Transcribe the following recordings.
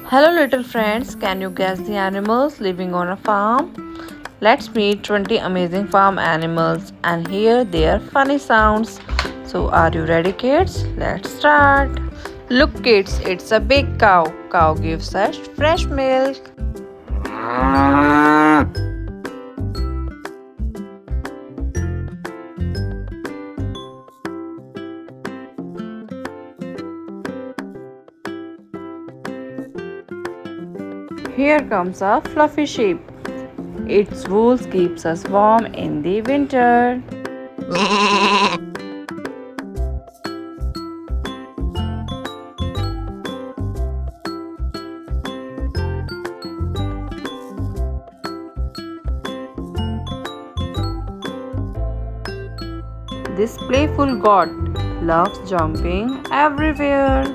Hello, little friends. Can you guess the animals living on a farm? Let's meet 20 amazing farm animals and hear their funny sounds. So, are you ready, kids? Let's start. Look, kids, it's a big cow. Cow gives us fresh milk. Here comes a fluffy sheep. Its wool keeps us warm in the winter. This playful goat loves jumping everywhere.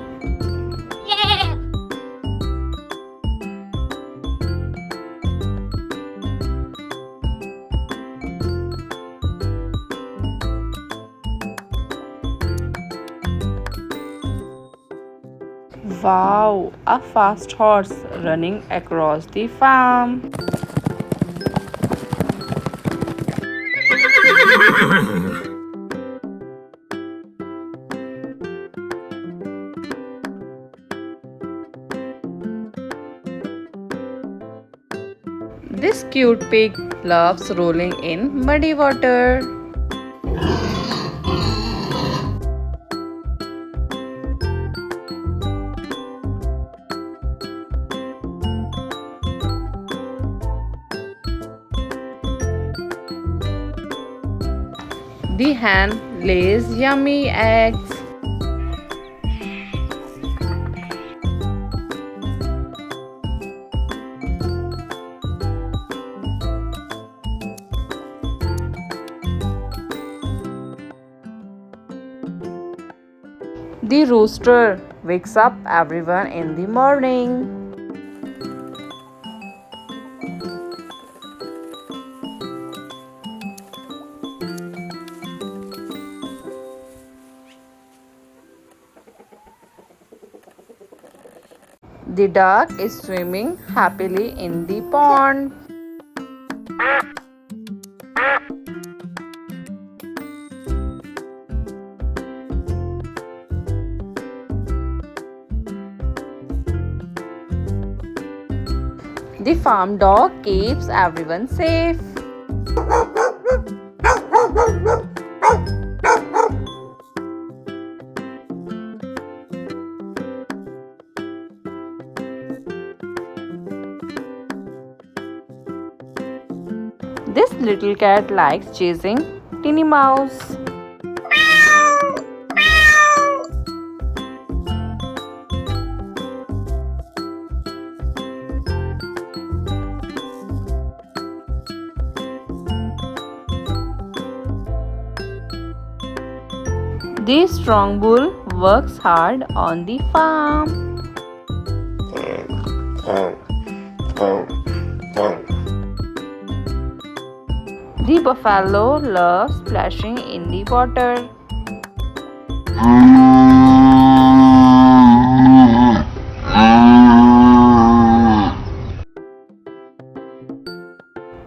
Wow, a fast horse running across the farm. This cute pig loves rolling in muddy water. The hen lays yummy eggs. The rooster wakes up everyone in the morning. The duck is swimming happily in the pond. The farm dog keeps everyone safe. This little cat likes chasing Tinny Mouse. The strong bull works hard on the farm. The buffalo loves splashing in the water.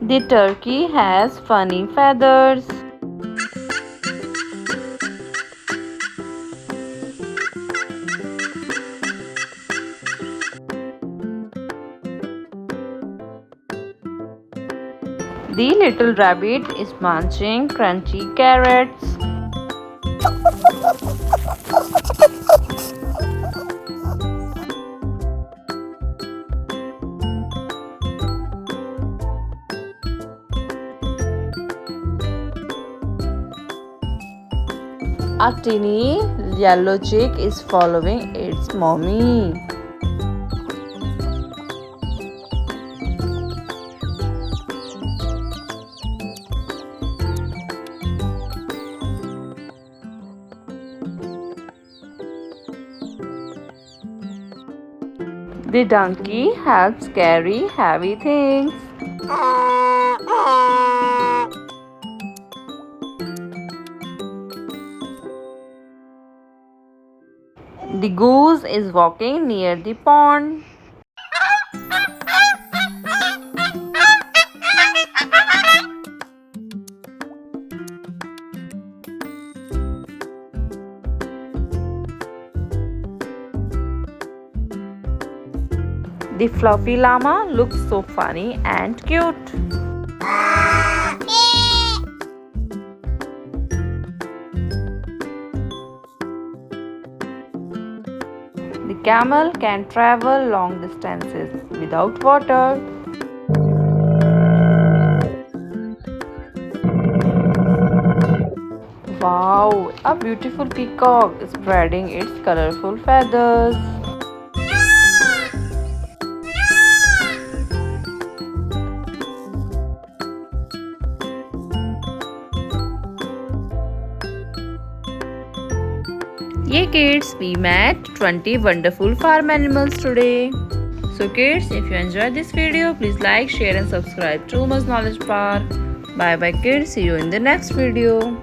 The turkey has funny feathers. The little rabbit is munching crunchy carrots. A teeny yellow chick is following its mommy. The donkey helps carry heavy things. The goose is walking near the pond. The fluffy llama looks so funny and cute. The camel can travel long distances without water. Wow, a beautiful peacock spreading its colorful feathers. Yay kids, we met 20 wonderful farm animals today. So kids, if you enjoyed this video, please like, share and subscribe to Moo's Knowledge Bar. Bye bye kids, see you in the next video.